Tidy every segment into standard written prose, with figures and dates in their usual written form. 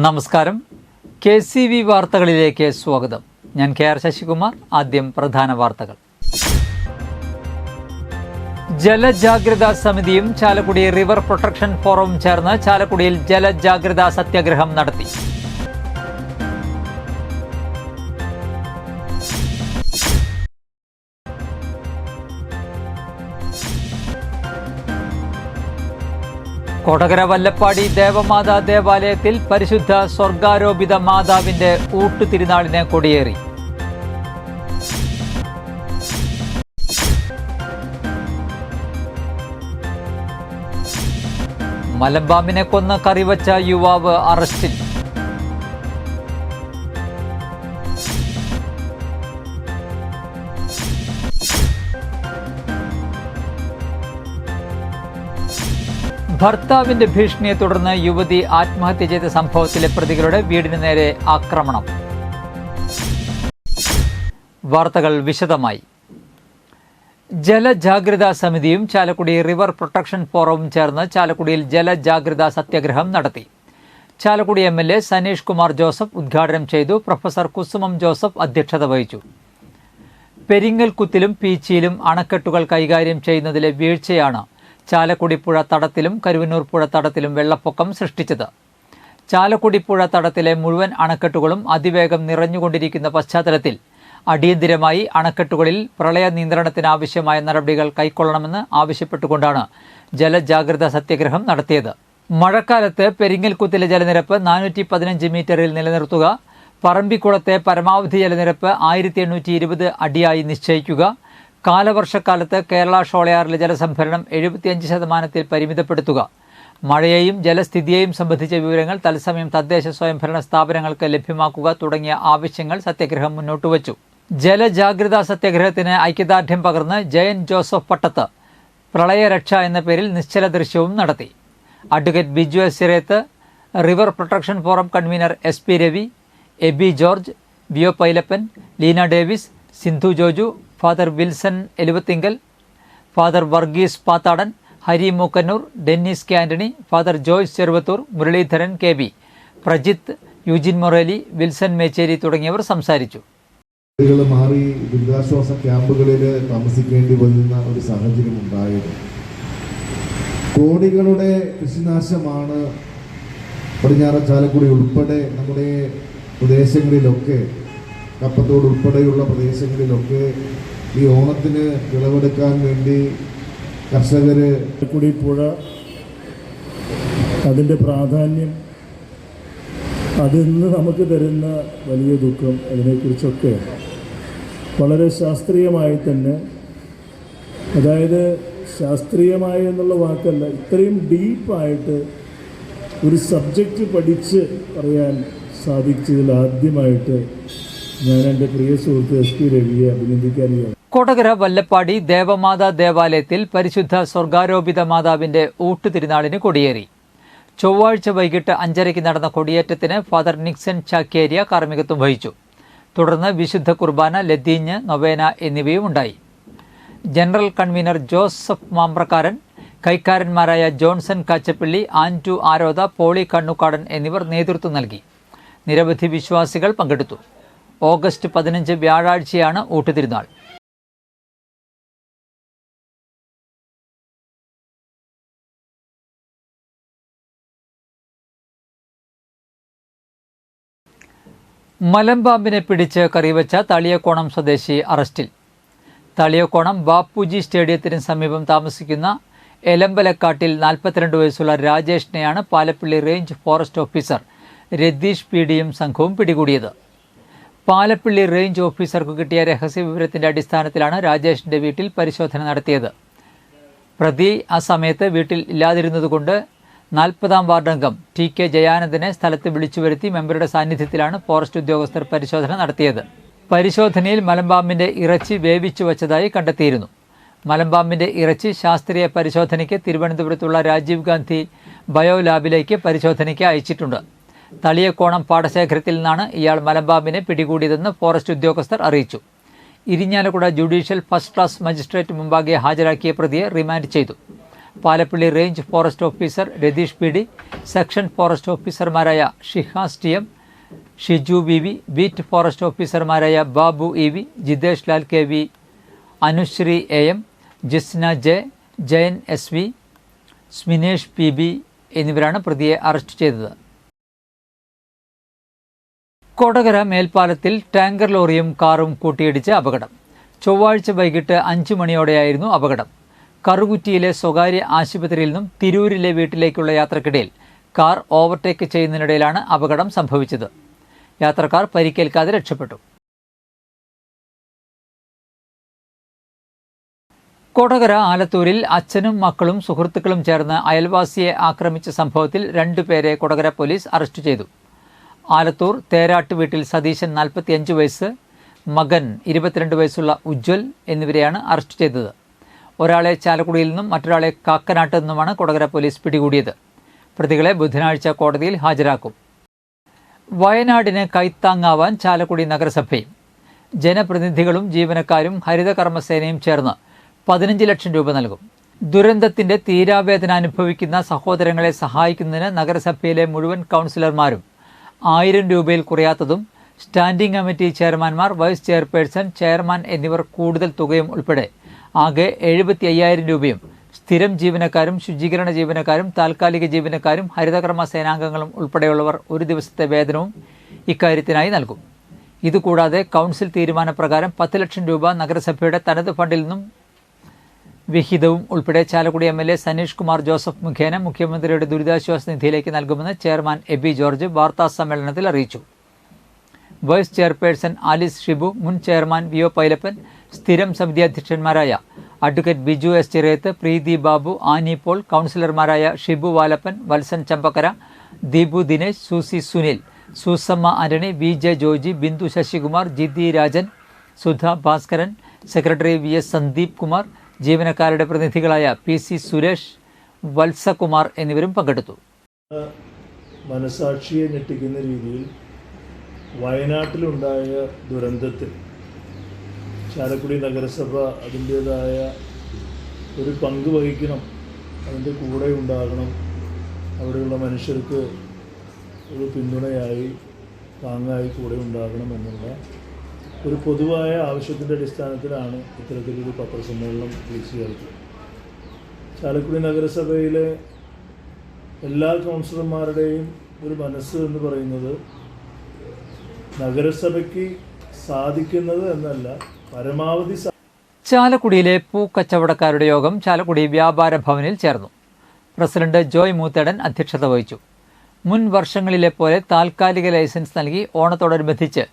നമസ്കാരം. KCV വാർത്തകളിലേക്ക് സ്വാഗതം. ഞാൻ KR ശശികുമാർ. ആദ്യം പ്രധാന വാർത്തകൾ. ജലജാഗ്രതാ സമിതിയും ചാലക്കുടി റിവർ പ്രൊട്ടക്ഷൻ ഫോറവും ചേർന്ന് ചാലക്കുടിയിൽ ജലജാഗ്രതാ സത്യാഗ്രഹം നടത്തി. കൊടകര വല്ലപ്പാടി ദേവമാതാ ദേവാലയത്തിൽ പരിശുദ്ധ സ്വർഗാരോപിത മാതാവിന്റെ ഊട്ടുതിരുനാളിന് കൊടിയേറി. മലമ്പാമ്പിനെ കൊന്ന് കറിവച്ച യുവാവ് അറസ്റ്റിൽ. ഭർത്താവിന്റെ ഭീഷണിയെ തുടർന്ന് യുവതി ആത്മഹത്യ ചെയ്ത സംഭവത്തിലെ പ്രതികളുടെ വീടിന് നേരെ ആക്രമണം. വാർത്തകൾ വിശദമായി. ജലജാഗ്രതാ സമിതിയും ചാലക്കുടി റിവർ പ്രൊട്ടക്ഷൻ ഫോറവും ചേർന്ന് ചാലക്കുടിയിൽ ജലജാഗ്രതാ സത്യാഗ്രഹം നടത്തി. ചാലക്കുടി MLA സനീഷ് കുമാർ ജോസഫ് ഉദ്ഘാടനം ചെയ്തു. പ്രൊഫസർ കുസുമം ജോസഫ് അധ്യക്ഷത വഹിച്ചു. പെരിങ്ങൽകുത്തിലും പീച്ചിയിലും അണക്കെട്ടുകൾ കൈകാര്യം ചെയ്യുന്നതിലെ വീഴ്ചയാണ് ചാലക്കുടി പുഴ തടത്തിലും കരുവന്നൂർ പുഴ തടത്തിലും വെള്ളപ്പൊക്കം സൃഷ്ടിച്ചത്. ചാലക്കുടി പുഴ തടത്തിലെ മുഴുവൻ അണക്കെട്ടുകളും അതിവേഗം നിറഞ്ഞുകൊണ്ടിരിക്കുന്ന പശ്ചാത്തലത്തിൽ അടിയന്തിരമായി അണക്കെട്ടുകളിൽ പ്രളയ നിയന്ത്രണത്തിനാവശ്യമായ നടപടികൾ കൈക്കൊള്ളണമെന്ന് ആവശ്യപ്പെട്ടുകൊണ്ടാണ് ജലജാഗ്രതാ സത്യാഗ്രഹം നടത്തിയത്. മഴക്കാലത്ത് പെരിങ്ങൽകുത്തിലെ ജലനിരപ്പ് 415 മീറ്ററിൽ നിലനിർത്തുക, പറമ്പിക്കുളത്തെ പരമാവധി ജലനിരപ്പ് 1820 അടിയായി നിശ്ചയിക്കുക, കാലവർഷക്കാലത്ത് കേരള ഷോളയാറിലെ ജലസംഭരണം 75% പരിമിതപ്പെടുത്തുക, മഴയെയും ജലസ്ഥിതിയെയും സംബന്ധിച്ച വിവരങ്ങൾ തത്സമയം തദ്ദേശ സ്വയംഭരണ സ്ഥാപനങ്ങൾക്ക് ലഭ്യമാക്കുക തുടങ്ങിയ ആവശ്യങ്ങൾ സത്യാഗ്രഹം മുന്നോട്ടുവച്ചു. ജലജാഗ്രതാ സത്യാഗ്രഹത്തിന് ഐക്യദാർഢ്യം പകർന്ന് ജയൻ ജോസഫ് പട്ടത്ത് പ്രളയരക്ഷ എന്ന പേരിൽ നിശ്ചല ദൃശ്യവും നടത്തി. Advocate Biju S Sireth, river protection forum convenor SP Ravi, Aby George, BO Pailappan, Leena Davis, Sindhu Joju, father Wilson Eluvathingal, father Varghese Pathadan, Hari Mookkannoor, Dennis K Antony, father Joyce Cheruvathur, Muraleedharan KB, Prajith, Eugin Moreli, Wilson Mecheri തുടങ്ങിയവർ സംസാരിച്ചു. മാറി ദുരിതാശ്വാസ ക്യാമ്പുകളിൽ താമസിക്കേണ്ടി വരുന്ന ഒരു സാഹചര്യം ഉണ്ടായത് കോടികളുടെ കൃഷിനാശമാണ്. പടിഞ്ഞാറൻ ചാലക്കുടി ഉൾപ്പെടെ നമ്മുടെ പ്രദേശങ്ങളിലൊക്കെ, കപ്പത്തോട് ഉൾപ്പെടെയുള്ള പ്രദേശങ്ങളിലൊക്കെ ഈ ഓണത്തിന് വിളവെടുക്കാൻ വേണ്ടി കർഷകർ ചാലക്കുടി പുഴ, അതിൻ്റെ പ്രാധാന്യം, അതിന്ന് നമുക്ക് തരുന്ന വലിയ ദുഃഖം, അതിനെക്കുറിച്ചൊക്കെ വളരെ ശാസ്ത്രീയമായി തന്നെ, അതായത് ശാസ്ത്രീയമായി എന്നുള്ള വാക്കല്ല, ഇത്രയും ഡീപ്പായിട്ട് ഒരു സബ്ജക്റ്റ് പഠിച്ച് പറയാൻ സാധിച്ചതിൽ ആദ്യമായിട്ട് ഞാൻ എൻ്റെ പ്രിയ സുഹൃത്ത് SP രവിയെ അഭിനന്ദിക്കാറിയാണ്. കൊടകര വല്ലപ്പാടി ദേവമാതാ ദേവാലയത്തിൽ പരിശുദ്ധ സ്വർഗാരോപിത മാതാവിന്റെ ഊട്ടുതിരുനാളിന് കൊടിയേറി. ചൊവ്വാഴ്ച വൈകിട്ട് 5:30 നടന്ന കൊടിയേറ്റത്തിന് ഫാദർ നിക്സൺ ചാക്കേരിയ കാർമ്മികത്വം വഹിച്ചു. തുടർന്ന് വിശുദ്ധ കുർബാന, ലത്തീഞ്ഞ്, നൊവേന എന്നിവയും ഉണ്ടായി. ജനറൽ കൺവീനർ ജോസഫ് മാമ്പ്രക്കാരൻ, കൈക്കാരന്മാരായ ജോൺസൺ കാച്ചപ്പള്ളി, ആൻറ്റു ആരോദ, പോളി കണ്ണുക്കാടൻ എന്നിവർ നേതൃത്വം നൽകി. നിരവധി വിശ്വാസികൾ പങ്കെടുത്തു. ഓഗസ്റ്റ് 15 വ്യാഴാഴ്ചയാണ് ഊട്ടുതിരുനാൾ. മലമ്പാമ്പിനെ പിടിച്ച് കറിവച്ച തളിയക്കോണം സ്വദേശി അറസ്റ്റിൽ. തളിയക്കോണം ബാപ്പുജി സ്റ്റേഡിയത്തിന് സമീപം താമസിക്കുന്ന എലമ്പലക്കാട്ടിൽ 42 വയസ്സുള്ള രാജേഷിനെയാണ് Palappilly range forest officer Ratheesh PDയും സംഘവും പിടികൂടിയത്. പാലപ്പള്ളി റേഞ്ച് ഓഫീസർക്ക് കിട്ടിയ രഹസ്യവിവരത്തിന്റെ അടിസ്ഥാനത്തിലാണ് രാജേഷിന്റെ വീട്ടിൽ പരിശോധന നടത്തിയത്. പ്രതി ആ സമയത്ത് വീട്ടിൽ ഇല്ലാതിരുന്നതുകൊണ്ട് 40ാം വാർഡംഗം TK ജയാനന്ദനെ സ്ഥലത്ത് വിളിച്ചുവരുത്തി മെമ്പറുടെ സാന്നിധ്യത്തിലാണ് ഫോറസ്റ്റ് ഉദ്യോഗസ്ഥർ പരിശോധന നടത്തിയത്. പരിശോധനയിൽ മലമ്പാമ്പിന്റെ ഇറച്ചി വേവിച്ചു വച്ചതായി കണ്ടെത്തിയിരുന്നു. മലമ്പാമ്പിന്റെ ഇറച്ചി ശാസ്ത്രീയ പരിശോധനയ്ക്ക് തിരുവനന്തപുരത്തുള്ള രാജീവ് ഗാന്ധി ബയോലാബിലേക്ക് പരിശോധനയ്ക്ക് അയച്ചിട്ടുണ്ട്. തളിയക്കോണം പാടശേഖരത്തിൽ നിന്നാണ് ഇയാൾ മലമ്പാമ്പിനെ പിടികൂടിയതെന്ന് ഫോറസ്റ്റ് ഉദ്യോഗസ്ഥർ അറിയിച്ചു. Irinjalakuda judicial first class magistrate മുമ്പാകെ ഹാജരാക്കിയ പ്രതിയെ റിമാൻഡ് ചെയ്തു. Palappilly range forest officer Ratheesh P D, section forest ഓഫീസർമാരായ Shihas T M, Shiju B V, beat forest ഓഫീസർമാരായ Babu E V, Jithesh Lal K V, Anusree A M, Jisna J, Jayan S V, Sminesh P B എന്നിവരാണ് പ്രതിയെ അറസ്റ്റ് ചെയ്തത്. കൊടകര മേൽപ്പാലത്തിൽ ടാങ്കർ ലോറിയും കാറും കൂട്ടിയിടിച്ച് അപകടം. ചൊവ്വാഴ്ച വൈകിട്ട് 5 മണിയോടെയായിരുന്നു അപകടം. കറുകുറ്റിയിലെ സ്വകാര്യ ആശുപത്രിയിൽ നിന്നും തിരൂരിലെ വീട്ടിലേക്കുള്ള യാത്രക്കിടയിൽ കാർ ഓവർടേക്ക് ചെയ്യുന്നതിനിടയിലാണ് അപകടം സംഭവിച്ചത്. യാത്രക്കാർ പരിക്കേൽക്കാതെ രക്ഷപ്പെട്ടു. കൊടകര ആലത്തൂരിൽ അച്ഛനും മക്കളും സുഹൃത്തുക്കളും ചേർന്ന് അയൽവാസിയെ ആക്രമിച്ച സംഭവത്തിൽ 2 പേരെ കൊടകര പോലീസ് അറസ്റ്റ് ചെയ്തു. ആലത്തൂർ തേരാട്ട് വീട്ടിൽ സതീശൻ 45 വയസ്സ്, മകൻ 22 വയസ്സുള്ള ഉജ്വൽ എന്നിവരെയാണ് അറസ്റ്റ് ചെയ്തത്. ഒരാളെ ചാലക്കുടിയിൽ നിന്നും മറ്റൊരാളെ കാക്കനാട്ട് നിന്നുമാണ് കൊടകര പോലീസ് പിടികൂടിയത്. പ്രതികളെ ബുധനാഴ്ച കോടതിയിൽ ഹാജരാക്കും. വയനാടിന് കൈത്താങ്ങാവാൻ ചാലക്കുടി നഗരസഭയും ജനപ്രതിനിധികളും ജീവനക്കാരും ഹരിതകർമ്മസേനയും ചേർന്ന് 15 ലക്ഷം രൂപ നൽകും. ദുരന്തത്തിന്റെ തീരാവേദന അനുഭവിക്കുന്ന സഹോദരങ്ങളെ സഹായിക്കുന്നതിന് നഗരസഭയിലെ മുഴുവൻ കൗൺസിലർമാരും 1000 രൂപയിൽ കുറയാത്തതും സ്റ്റാൻഡിംഗ് കമ്മിറ്റി ചെയർമാൻമാർ, വൈസ് ചെയർപേഴ്സൺ, ചെയർമാൻ എന്നിവർ കൂടുതൽ തുകയും ഉൾപ്പെടെ ആകെ 75,000 രൂപയും സ്ഥിരം ജീവനക്കാരും ശുചീകരണ ജീവനക്കാരും താൽക്കാലിക ജീവനക്കാരും ഹരിതകർമ്മ സേനാംഗങ്ങളും ഉൾപ്പെടെയുള്ളവർ ഒരു ദിവസത്തെ വേതനവും ഇക്കാര്യത്തിനായി നൽകും. ഇതുകൂടാതെ കൗൺസിൽ തീരുമാനപ്രകാരം 10 ലക്ഷം രൂപ നഗരസഭയുടെ തനത് ഫണ്ടിൽ നിന്നും വിഹിതവും ഉൾപ്പെടെ ചാലക്കുടി MLA സനീഷ് കുമാർ ജോസഫ് മുഖേന മുഖ്യമന്ത്രിയുടെ ദുരിതാശ്വാസ നിധിയിലേക്ക് നൽകുമെന്ന് ചെയർമാൻ എബി ജോർജ് വാർത്താസമ്മേളനത്തിൽ അറിയിച്ചു. വൈസ് ചെയർപേഴ്സൺ ആലിസ് ഷിബു, മുൻ ചെയർമാൻ വി.ഒ. പൈലപ്പൻ, സ്ഥിരം സമിതി അധ്യക്ഷന്മാരായ അഡ്വക്കേറ്റ് ബിജു എസ് ചിറയത്ത്, പ്രീതി ബാബു, ആനി പോൾ, കൗൺസിലർമാരായ Shibu Valappan, Valsan Champakkara, Deepu Dinesh, Susy Sunil, Susamma Antony, VJ. Joji, Bindu Sasikumar, Jithi Rajan, Sudha Bhaskaran, secretary VS. Sandeep Kumar, ജീവനക്കാരുടെ പ്രതിനിധികളായ പി.സി. സുരേഷ്, വത്സകുമാർ എന്നിവരും പങ്കെടുത്തു. മനസാക്ഷിയെ ഞെട്ടിക്കുന്ന രീതിയിൽ വയനാട്ടിലുണ്ടായ ദുരന്തത്തിൽ ചാലക്കുടി നഗരസഭ അതിൻ്റേതായ ഒരു പങ്ക് വഹിക്കണം, അതിൻ്റെ കൂടെ ഉണ്ടാകണം, അവിടെയുള്ള മനുഷ്യർക്ക് ഒരു പിന്തുണയായി താങ്ങായി കൂടെ ഉണ്ടാകണം എന്നുള്ള ഒരു പൊതുവായ ആവശ്യത്തിൻ്റെ അടിസ്ഥാനത്തിലാണ് ഇത്തരത്തിലൊരു പത്രസമ്മേളനം വിളിച്ചു ചേർത്തത്. ചാലക്കുടി നഗരസഭയിലെ എല്ലാ കൗൺസിലർമാരുടെയും ഒരു മനസ്സ് എന്ന് പറയുന്നത് നഗരസഭയ്ക്ക് സാധിക്കുന്നത് എന്നല്ല, പരമാവധി ചാലക്കുടിയിലെ പൂക്കച്ചവടക്കാരുടെ യോഗം ചാലക്കുടി വ്യാപാര ഭവനിൽ ചേർന്നു. പ്രസിഡന്റ് ജോയ് മൂത്തേടൻ അധ്യക്ഷത വഹിച്ചു. മുൻ വർഷങ്ങളിലെ പോലെ താൽക്കാലിക ലൈസൻസ് നൽകി ഓണത്തോടനുബന്ധിച്ച്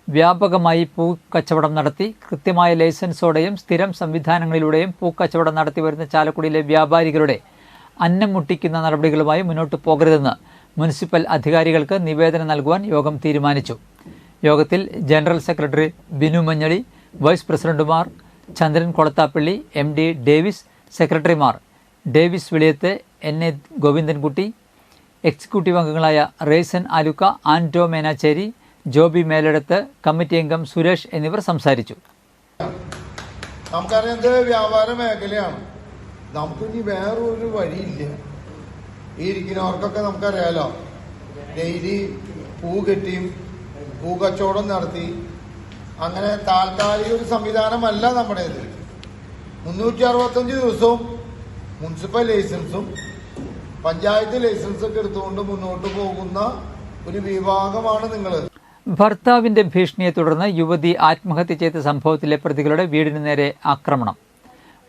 വ്യാപകമായി പൂക്കച്ചവടം നടത്തി കൃത്യമായ ലൈസൻസോടെയും സ്ഥിരം സംവിധാനങ്ങളിലൂടെയും പൂക്കച്ചവടം നടത്തിവരുന്ന ചാലക്കുടിയിലെ വ്യാപാരികളുടെ അന്നം മുട്ടിക്കുന്ന നടപടികളുമായി മുന്നോട്ട് പോകരുതെന്ന് മുനിസിപ്പൽ അധികാരികൾക്ക് നിവേദനം നൽകുവാൻ യോഗം തീരുമാനിച്ചു. യോഗത്തിൽ general secretary Binu Manjali, vice പ്രസിഡന്റുമാർ ചന്ദ്രൻ കൊളത്താപ്പള്ളി, MD ഡേവിസ്, സെക്രട്ടറിമാർ ഡേവിസ് വിളിയത്ത്, NA ഗോവിന്ദൻകുട്ടി, എക്സിക്യൂട്ടീവ് അംഗങ്ങളായ റേസൻ ആലുക്ക, ആൻറ്റോ മേനാച്ചേരി, ജോബി മേലെടുത്ത്, കമ്മിറ്റി അംഗം സുരേഷ് എന്നിവർ സംസാരിച്ചു. നമുക്കറിയാം ഇത് വ്യാപാര മേഖലയാണ്, നമുക്കിനി വേറൊരു വഴിയില്ല. ഈ ഇരിക്കുന്നവർക്കൊക്കെ നമുക്കറിയാലോ, ഡെയിലി പൂ കെട്ടിയും പൂ കച്ചവടം നടത്തി അങ്ങനെ താൽക്കാലിക ഒരു സംവിധാനമല്ല നമ്മുടേത്. 365 ദിവസവും മുനിസിപ്പൽ ലൈസൻസും പഞ്ചായത്ത് ലൈസൻസൊക്കെ എടുത്തുകൊണ്ട് മുന്നോട്ട് പോകുന്ന ഒരു വിഭാഗമാണ് നിങ്ങൾ. ഭർത്താവിന്റെ ഭീഷണിയെ തുടർന്ന് യുവതി ആത്മഹത്യ ചെയ്ത സംഭവത്തിലെ പ്രതികളുടെ വീടിന് നേരെ ആക്രമണം.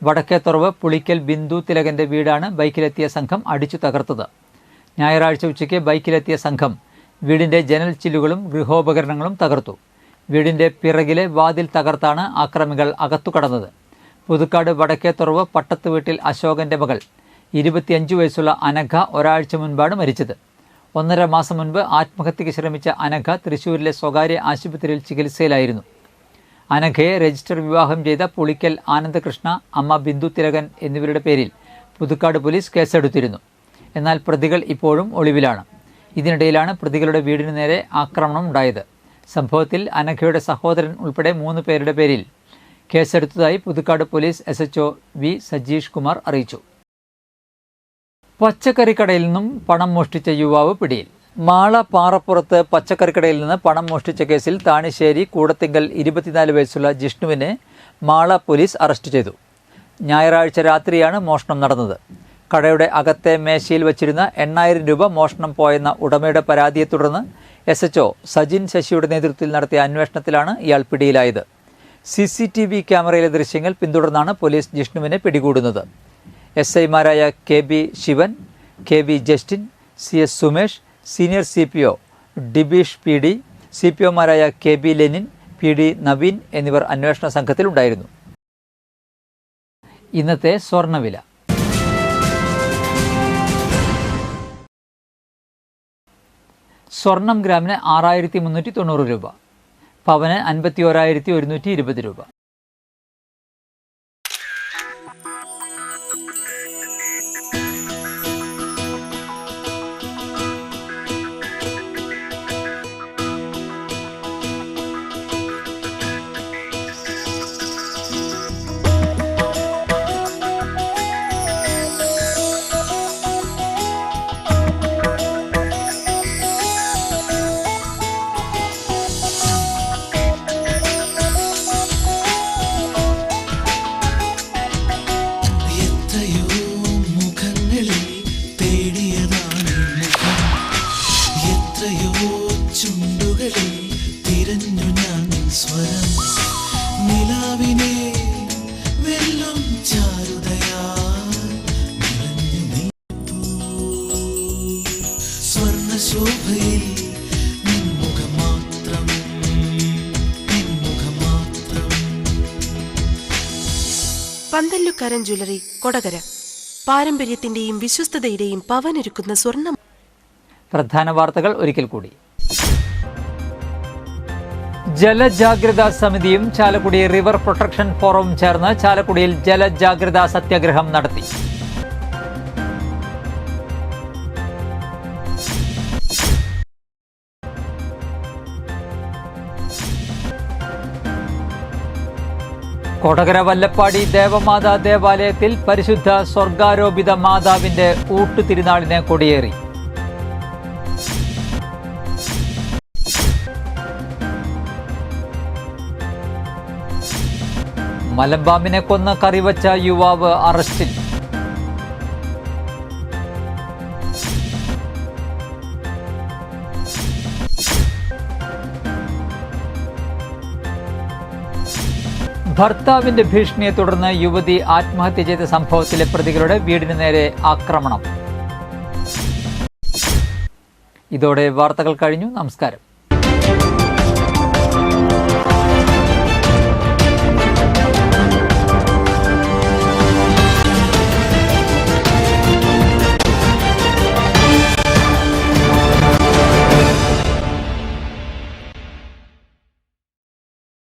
വടക്കേത്തുറവ് പുളിക്കൽ ബിന്ദു തിലകന്റെ വീടാണ് ബൈക്കിലെത്തിയ സംഘം അടിച്ചു തകർത്തത്. ഞായറാഴ്ച ഉച്ചയ്ക്ക് ബൈക്കിലെത്തിയ സംഘം വീടിന്റെ ജനൽ ചില്ലുകളും ഗൃഹോപകരണങ്ങളും തകർത്തു. വീടിന്റെ പിറകിലെ വാതിൽ തകർത്താണ് ആക്രമികൾ അകത്തു കടന്നത്. പുതുക്കാട് വടക്കേത്തുറവ് പട്ടത്ത് വീട്ടിൽ അശോകന്റെ മകൾ 25 വയസ്സുള്ള അനഘ ഒരാഴ്ച മുൻപാണ് മരിച്ചത്. 1.5 മാസം മുൻപ് ആത്മഹത്യയ്ക്ക് ശ്രമിച്ച അനഘ തൃശ്ശൂരിലെ സ്വകാര്യ ആശുപത്രിയിൽ ചികിത്സയിലായിരുന്നു. അനഘയെ രജിസ്റ്റർ വിവാഹം ചെയ്ത പുളിക്കൽ ആനന്ദകൃഷ്ണ, അമ്മ ബിന്ദു തിലകൻ എന്നിവരുടെ പേരിൽ പുതുക്കാട് പോലീസ് കേസെടുത്തിരുന്നു. എന്നാൽ പ്രതികൾ ഇപ്പോഴും ഒളിവിലാണ്. ഇതിനിടയിലാണ് പ്രതികളുടെ വീടിന് നേരെ ആക്രമണം ഉണ്ടായത്. സംഭവത്തിൽ അനഘയുടെ സഹോദരൻ ഉൾപ്പെടെ 3 പേരുടെ പേരിൽ കേസെടുത്തതായി Puthukkad police SHO V Sajeesh Kumar അറിയിച്ചു. പച്ചക്കറിക്കടയിൽ നിന്നും പണം മോഷ്ടിച്ച യുവാവ് പിടിയിൽ. മാള പാറപ്പുറത്ത് പച്ചക്കറിക്കടയിൽ നിന്ന് പണം മോഷ്ടിച്ച കേസിൽ താണിശ്ശേരി കൂടത്തിങ്കൽ 24 വയസ്സുള്ള ജിഷ്ണുവിനെ മാള പോലീസ് അറസ്റ്റ് ചെയ്തു. ഞായറാഴ്ച രാത്രിയാണ് മോഷണം നടന്നത്. കടയുടെ അകത്തെ മേശയിൽ വച്ചിരുന്ന 8000 രൂപ മോഷണം പോയെന്ന ഉടമയുടെ പരാതിയെ തുടർന്ന് SHO സജിൻ ശശിയുടെ നേതൃത്വത്തിൽ നടത്തിയ അന്വേഷണത്തിലാണ് ഇയാൾ പിടിയിലായത്. CCTV ക്യാമറയിലെ ദൃശ്യങ്ങൾ പിന്തുടർന്നാണ് പോലീസ് ജിഷ്ണുവിനെ പിടികൂടുന്നത്. SI-മാരായ KB Sivan, KV Justin, CS Sumesh, senior CPO Dibeesh PD, CPO-മാരായ KB ലെനിൻ, PD നവീൻ എന്നിവർ അന്വേഷണ സംഘത്തിലുണ്ടായിരുന്നു. ഇന്നത്തെ സ്വർണ്ണവില. സ്വർണം ഗ്രാമിന് 6390 രൂപ, പവന് 51,120 രൂപ. പന്തല്ലുക്കാരൻ ജ്വല്ലറി, കൊടകര. പാരമ്പര്യത്തിന്റെയും വിശ്വസ്തതയുടെയും പവനൊരുക്കുന്ന സ്വർണം. പ്രധാന വാർത്തകൾ ഒരിക്കൽ കൂടി. ജലജാഗ്രതാ സമിതിയും ചാലക്കുടി റിവർ പ്രൊട്ടക്ഷൻ ഫോറവും ചേർന്ന് ചാലക്കുടിയിൽ ജലജാഗ്രതാ സത്യാഗ്രഹം നടത്തി. കൊടകര വല്ലപ്പാടി ദേവമാതാ ദേവാലയത്തിൽ പരിശുദ്ധ സ്വർഗാരോപിത മാതാവിന്റെ ഊട്ടുതിരുനാളിന് കൊടിയേറി. മലമ്പാമ്പിനെ കൊന്ന് കറിവച്ച യുവാവ് അറസ്റ്റിൽ. ഭർത്താവിന്റെ ഭീഷണിയെ തുടർന്ന് യുവതി ആത്മഹത്യ ചെയ്ത സംഭവത്തിലെ പ്രതികളുടെ വീടിന് നേരെ ആക്രമണം. ഇതോടെ വാർത്തകൾ കഴിഞ്ഞു. നമസ്കാരം.